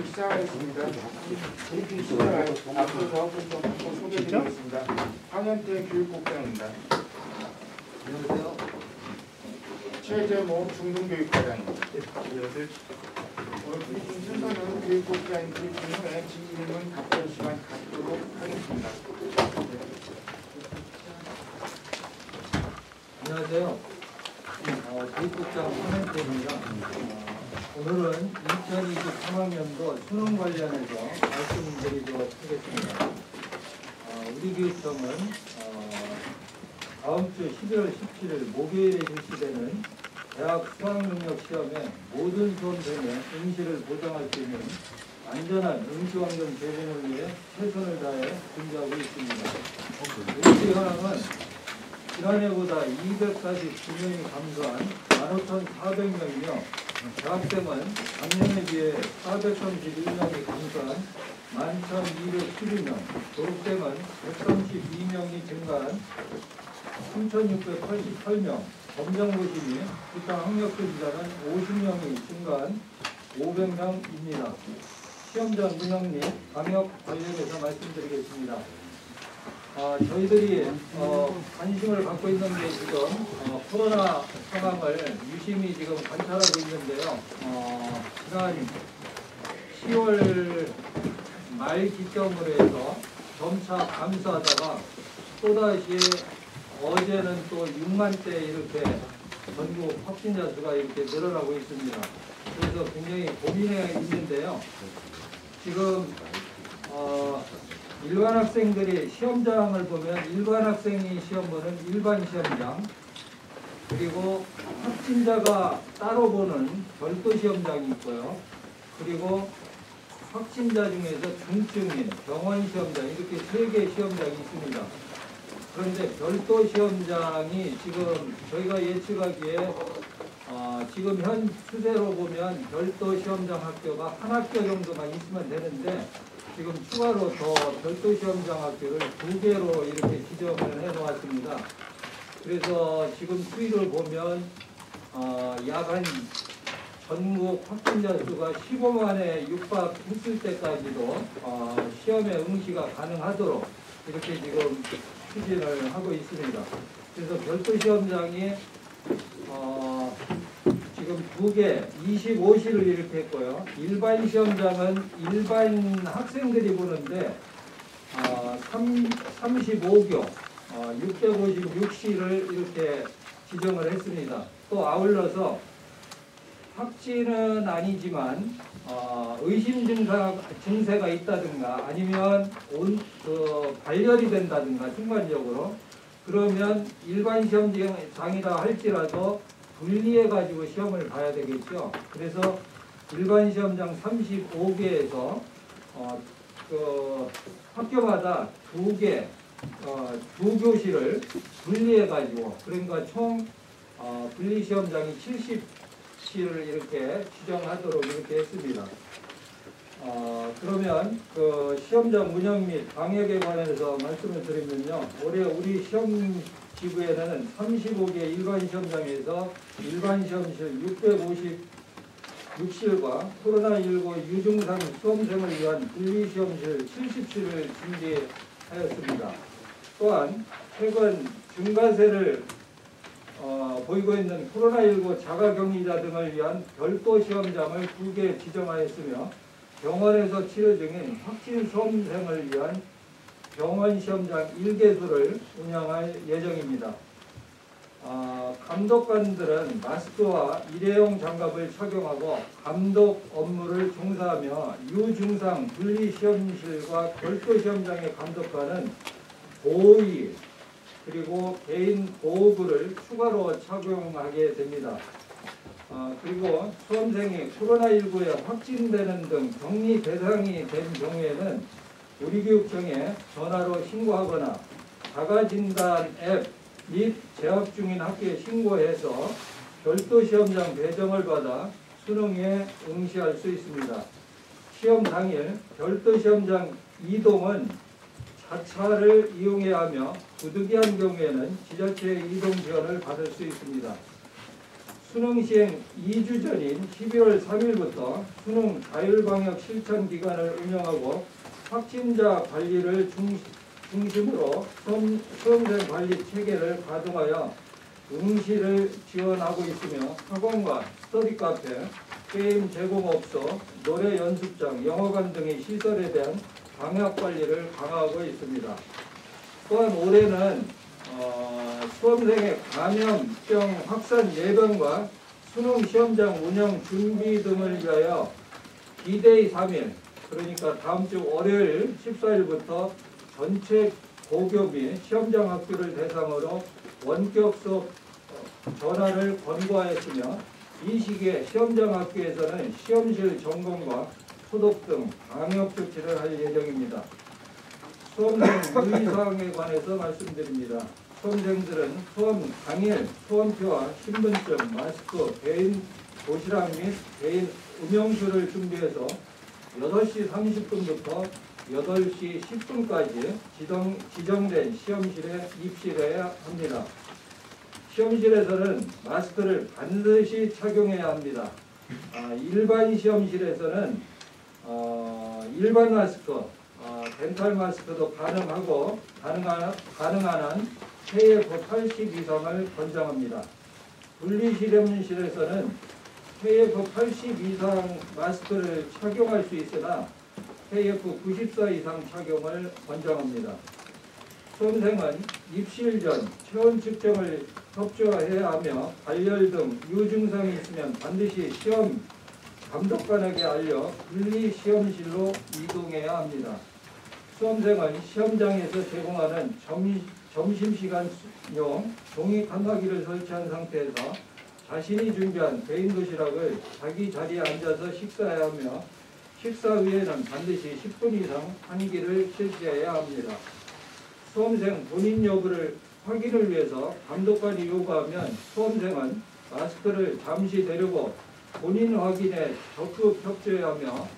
브리핑 시작하겠습니다. 브리핑 시작할 앞서서 좀 소개해드리겠습니다. 황현태 교육국장입니다. 안녕하세요. 최재모 중등교육과장입니다. 안녕하세요. 오늘 브리핑 순서는 교육국장 브리핑 후에 질문 답변 시간 갖도록 하겠습니다. 안녕하세요. 교육국장 황현태입니다. 오늘은 2023학년도 수능 관련해서 말씀드리도록 하겠습니다. 우리 교육청은 다음 주 11월 17일 목요일에 실시되는 대학 수학능력시험의 모든 수험생의 응시를 보장할 수 있는 안전한 응시환경 제공을 위해 최선을 다해 준비하고 있습니다. 응시 현황은 지난해보다 249명이 감소한 15,400명이며 대학생은 작년에 비해 431명이 감소한 11,212명, 졸업생은 132명이 증가한 3,688명, 검정고시 및 기타 학력근자는 50명이 증가한 500명입니다. 시험장 운영 및 방역 관련해서 말씀드리겠습니다. 저희들이 관심을 갖고 있는 게 지금 코로나 상황을 유심히 지금 관찰하고 있는데요. 지난 10월 말 기점으로 해서 점차 감소하다가 또다시 어제는 또 6만대 이렇게 전국 확진자 수가 이렇게 늘어나고 있습니다. 그래서 굉장히 고민해 있는데요. 지금 일반 학생들이 시험장을 보면 일반 학생이 시험 보는 일반 시험장, 그리고 확진자가 따로 보는 별도 시험장이 있고요. 그리고 확진자 중에서 중증인 병원 시험장, 이렇게 3개의 시험장이 있습니다. 그런데 별도 시험장이 지금 저희가 예측하기에 지금 현 추세로 보면 별도 시험장 학교가 한 학교 정도만 있으면 되는데 지금 추가로 더 별도 시험장 학교를 2개로 이렇게 지정을 해 놓았습니다. 그래서 지금 수위를 보면 약 한 전국 확진자 수가 15만에 육박했을 때까지도 시험에 응시가 가능하도록 이렇게 지금 추진을 하고 있습니다. 그래서 별도 시험장이 지금 2개, 25시를 이렇게 했고요. 일반 시험장은 일반 학생들이 보는데 35교, 656시를 이렇게 지정을 했습니다. 또 아울러서 확진은 아니지만 의심 증세가 있다든가 아니면 발열이 된다든가 순간적으로, 그러면 일반 시험장이라 할지라도 분리해 가지고 시험을 봐야 되겠죠. 그래서 일반 시험장 35개에서 학교마다 2개, 2교시를 분리해 가지고, 그러니까 총 분리 시험장이 70시를 이렇게 지정하도록 이렇게 했습니다. 그러면 그 시험장 운영 및 방역에 관해서 말씀을 드리면요. 올해 우리 시험 지구에는 35개 일반 시험장에서 일반 시험실 656실과 코로나19 유증상 수험생을 위한 분리시험실 70실을 준비하였습니다. 또한 최근 증가세를 보이고 있는 코로나19 자가격리자 등을 위한 별도 시험장을 2개 지정하였으며 병원에서 치료 중인 확진 수험생을 위한 병원 시험장 1개소를 운영할 예정입니다. 감독관들은 마스크와 일회용 장갑을 착용하고 감독 업무를 종사하며 유증상 분리시험실과 별도 시험장의 감독관은 보호의 그리고 개인 보호구를 추가로 착용하게 됩니다. 그리고 수험생이 코로나19에 확진되는 등 격리 대상이 된 경우에는 우리 교육청에 전화로 신고하거나 자가진단 앱 및 재학 중인 학교에 신고해서 별도 시험장 배정을 받아 수능에 응시할 수 있습니다. 시험 당일 별도 시험장 이동은 자차를 이용해야 하며 부득이한 경우에는 지자체의 이동 지원을 받을 수 있습니다. 수능 시행 2주 전인 12월 3일부터 수능 자율방역 실천 기간을 운영하고 확진자 관리를 중심으로 수험생 관리 체계를 가동하여 응시를 지원하고 있으며 학원과 스터디 카페, 게임 제공업소, 노래 연습장, 영어관 등의 시설에 대한 방역 관리를 강화하고 있습니다. 또한 올해는 수험생의 감염병 확산 예방과 수능 시험장 운영 준비 등을 위하여 D-Day 3일, 그러니까 다음 주 월요일 14일부터 전체 고교 및 시험장 학교를 대상으로 원격 수업 전환을 권고하였으며, 이 시기에 시험장 학교에서는 시험실 점검과 소독 등 방역 조치를 할 예정입니다. 수험생 유의사항에 관해서 말씀드립니다. 수험생들은 수험 당일 수험표와 신분증, 마스크, 개인 도시락 및 개인 음용수를 준비해서 8시 30분부터 8시 10분까지 지정된 시험실에 입실해야 합니다. 시험실에서는 마스크를 반드시 착용해야 합니다. 일반 시험실에서는 일반 마스크, 덴탈 마스크도 가능하고 가능한 한 KF80 이상을 권장합니다. 분리실험실에서는 KF80 이상 마스크를 착용할 수 있으나 KF94 이상 착용을 권장합니다. 수험생은 입실 전 체온 측정을 협조해야 하며 발열 등 유증상이 있으면 반드시 시험 감독관에게 알려 분리시험실로 이동해야 합니다. 수험생은 시험장에서 제공하는 점심시간용 종이 칸막이를 설치한 상태에서 자신이 준비한 개인 도시락을 자기 자리에 앉아서 식사해야 하며, 식사 후에는 반드시 10분 이상 환기를 실시해야 합니다. 수험생 본인 여부를 확인을 위해서 감독관이 요구하면 수험생은 마스크를 잠시 내리고 본인 확인에 적극 협조해야 하며,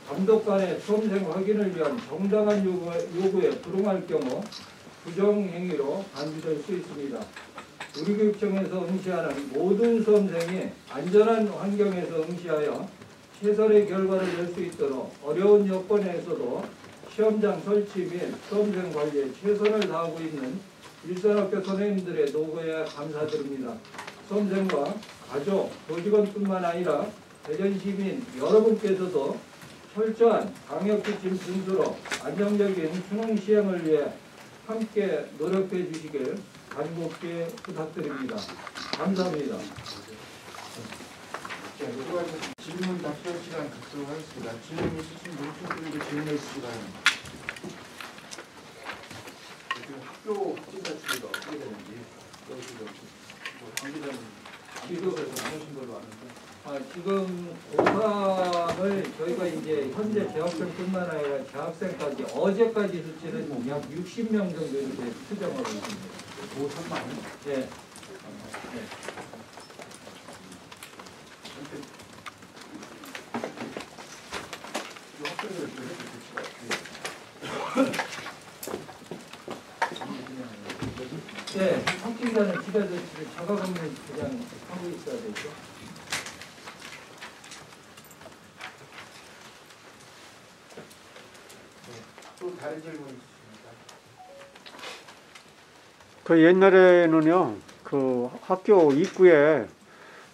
감독관의 수험생 확인을 위한 정당한 요구에 불응할 경우 부정행위로 간주될 수 있습니다. 우리교육청에서 응시하는 모든 수험생이 안전한 환경에서 응시하여 최선의 결과를 낼 수 있도록 어려운 여건에서도 시험장 설치 및 수험생 관리에 최선을 다하고 있는 일선학교 선생님들의 노고에 감사드립니다. 수험생과 가족, 교직원뿐만 아니라 대전시민 여러분께서도 철저한 방역지침 준수로 안정적인 수능 시행을 위해 함께 노력해 주시길 간곡히 부탁드립니다. 감사합니다. 자, 이거 질문 답변 시간 갖도록 하겠습니다. 질문 있으신 분들도 질문해 주시기 바랍니다. 학교 확진자 추이가 어떻게 되는지 여기서 관계자님 지도에서 나누신 걸로 아는데. 지금 고3을 저희가 이제 현재 재학생뿐만 아니라 재학생까지 어제까지 수치는 약 60명 정도 이렇게 추정하고 있습니다. 고3만? 네. 네. 학생들을 좀 해줄 조치가 네, 확진자는 집에서 자가격리 그냥 하고 있어야 되죠. 또 다른 질문 있으십니까? 그 옛날에는요, 그 학교 입구에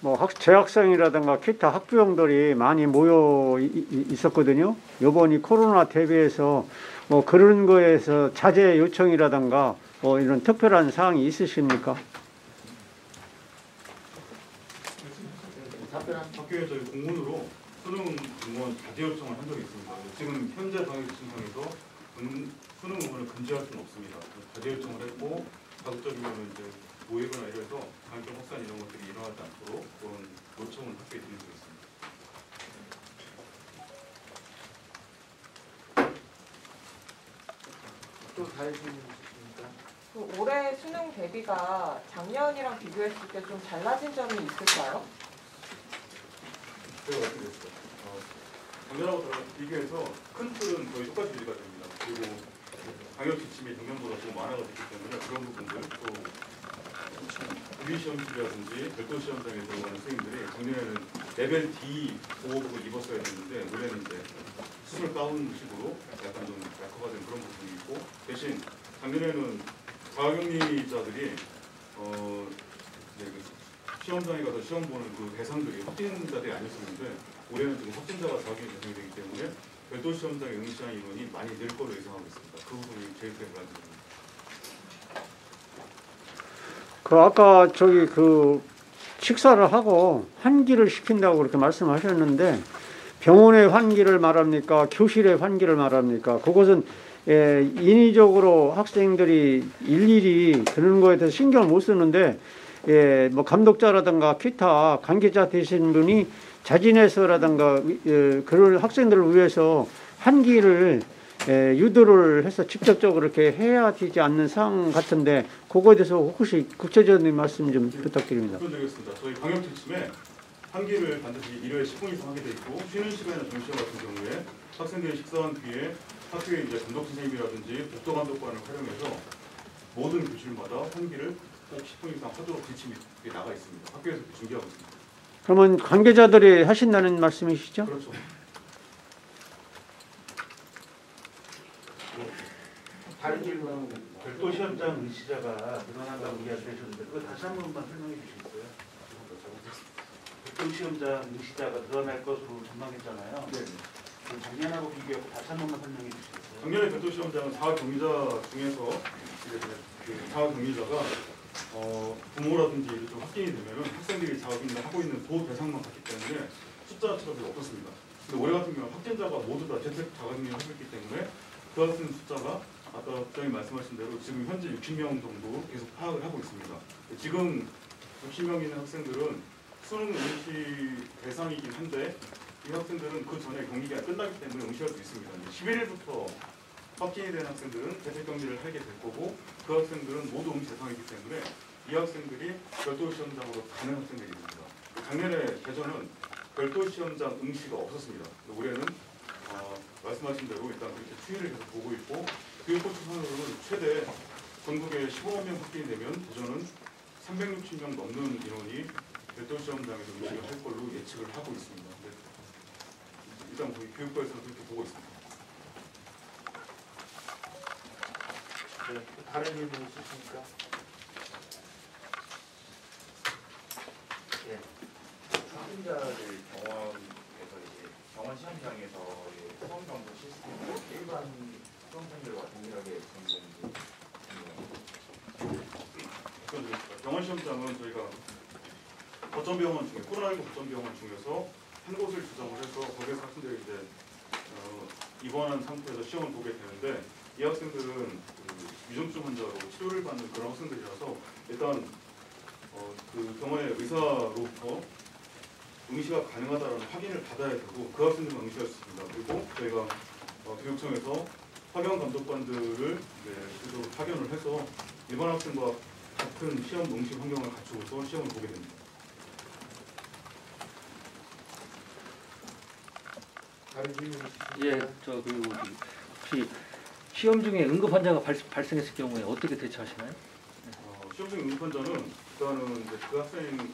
뭐 재학생이라든가 기타 학부형들이 많이 모여 있었거든요. 요번이 코로나 대비해서 뭐 그런 거에서 자제 요청이라든가 뭐 이런 특별한 사항이 있으십니까? 학교에 저희 공문으로 수능 응원 자제 요청을 한 적이 있습니다. 지금 현재 방역 지침상에서 수능 응원을 금지할 수는 없습니다. 자제 요청을 했고, 가급적이면 이제 모이거나 이래서 감염병 확산 이런 것들이 일어나지 않도록 그런 요청을 학교에 드리고 있습니다. 또 다른 질문 있으십니까? 그 올해 수능 대비가 작년이랑 비교했을 때 좀 달라진 점이 있을까요? 제가 어떻게 됐어요? 작년하고 비교해서 큰 틀은 거의 똑같이 유지가 됩니다. 그리고 방역 지침이 작년보다 좀 완화가 됐기 때문에 그런 부분들 또 구비시험실이라든지 별도 시험장에 들어가는 선생님들이 작년에는 레벨 D 보호복을 입었어야 했는데 올해는 이제 수술 가운식으로 약간 좀 약화된 그런 부분이 있고, 대신 작년에는 자가격리자들이 이제 그 시험장에 가서 시험 보는 그 대상들이 확진자들이 아니었었는데 올해는 지금 확진자가 자가격리 대상이 되기 때문에 별도 시험장의 응시한 인원이 많이 늘 거로 예상하고 있습니다. 그 부분이 제일 큰 불안입니다. 그 아까 저기 그 식사를 하고 환기를 시킨다고 그렇게 말씀하셨는데 병원의 환기를 말합니까? 교실의 환기를 말합니까? 그것은 인위적으로 학생들이 일일이 그런 거에 대해서 신경을 못 쓰는데 뭐 감독자라든가 기타 관계자 되신 분이 자진해서라든가 그런 학생들을 위해서 환기를 유도를 해서 직접적으로 이렇게 해야 되지 않는 상황 같은데 그거에 대해서 혹시 구체적인 말씀 좀 부탁드립니다. 답변드리겠습니다. 저희 방역 지침에 환기를 반드시 1회에 10분 이상 하게 돼 있고 쉬는 시간이나 점심시간 같은 경우에 학생들이 식사한 뒤에 학교에 이제 감독 선생님이라든지 복도 감독관을 활용해서 모든 교실마다 환기를 꼭 10분 이상 하도록 지침이 나가 있습니다. 학교에서 준비하고 있습니다. 그러면 관계자들이 하신다는 말씀이시죠? 그렇죠. 다른 질문. 별도 시험장 응시자가 늘어난다고 이야기하셨는데 그거 다시 한 번만 설명해 주시겠어요? 별도 시험장 응시자가 늘어날 것으로 전망했잖아요. 네. 그 작년하고 비교하고 다시 한 번만 설명해 주시겠어요? 작년에 별도 시험장은 자가격리자 중에서 이제 그 자가격리자가 부모라든지 좀 확진이 되면은 학생들이 자가격리를 하고 있는 그 대상만 갔기 때문에 숫자 차가 별로 없었습니다. 근데 올해 같은 경우는 확진자가 모두 다 재택 자가격리를 하고 있기 때문에 그 학생 숫자가 아까 국장님 말씀하신 대로 지금 현재 60명 정도 계속 파악을 하고 있습니다. 지금 60명 있는 학생들은 수능 응시 대상이긴 한데 이 학생들은 그 전에 격리가 끝나기 때문에 응시할 수 있습니다. 11일부터 확진이 된 학생들은 재택격리를 하게 될 거고 그 학생들은 모두 응시 대상이기 때문에 이 학생들이 별도 시험장으로 가는 학생들입니다. 작년에 대전은 별도 시험장 응시가 없었습니다. 올해는 말씀하신 대로 일단 그렇게 추이를 계속 보고 있고 교육부 추산으로는 최대 전국에 15만 명 확진이 되면 대전은 360명 넘는 인원이 별도 시험장에서 응시를 할 걸로 예측을 하고 있습니다. 일단 우리 교육부에서는 그렇게 보고 있습니다. 네, 다른 질문 있으십니까? 예. 확진자들 병원에서 이제 병원 시험장에서 수험 정보 시스템을 일반 수험생들과 동일하게 진행되는지 병원 시험장은 저희가 거점병원 중에 코로나19 거점병원 중에서 한 곳을 지정을 해서 거기에서 학생들이 이제 입원한 상태에서 시험을 보게 되는데 이 학생들은 그 위중증 환자로 치료를 받는 그런 학생들이라서 일단 그 병원의 의사로부터 응시가 가능하다는 확인을 받아야 되고 그 학생들만 응시할 수 있습니다. 그리고 저희가 교육청에서 파견 감독관들을 계속 파견을 해서 일반 학생과 같은 시험 응시 환경을 갖추고서 시험을 보게 됩니다. 다른 질문 있으십니까? 예, 그리고 혹시 시험 중에 응급 환자가 발생했을 경우에 어떻게 대처하시나요? 시험 중 응급 환자는 일단은 이제 그 학생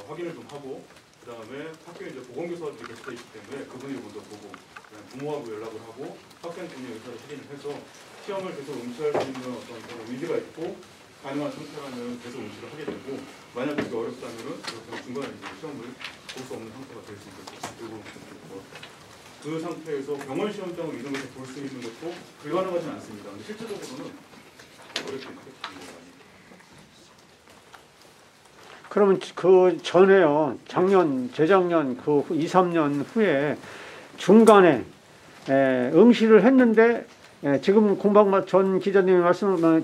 확인을 좀 하고 그 다음에 학교에 이제 보건교사들이 계시다 있기 때문에 그분이 먼저 보고 부모하고 연락을 하고 학생 본인의 의사를 확인을 해서 시험을 계속 응시할 수 있는 어떤 그런 의지가 있고 가능한 상태라면 계속 응시를 하게 되고 만약 그게 어렵다면은 그렇게 중간에 이제 시험을 볼 수 없는 상태가 될 수 있겠죠. 그리고 그 상태에서 병원 시험장으로 이동해서 볼 수 있는 것도 불가능하진 않습니다. 근데 실제적으로는 어렵게 되겠습니다. 그러면 그 전에요, 작년, 재작년 그 2, 3년 후에 중간에 응시를 했는데 지금 공박 전 기자님이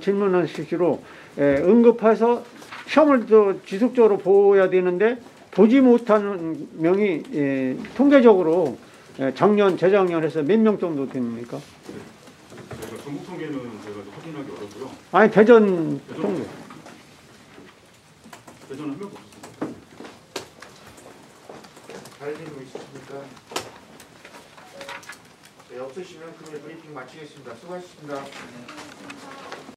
질문하시기로 응급해서 시험을 또 지속적으로 보야 되는데 보지 못하는 명이 통계적으로 작년, 재작년에서 몇 명 정도 됩니까? 저희가 전국 통계는 저희가 확인하기 어렵고요. 아니 대전 통계. 대전은 한 명도 없었습니다. 다른 질문 있으십니까? 네, 없으시면 금일 브리핑 마치겠습니다. 수고하셨습니다.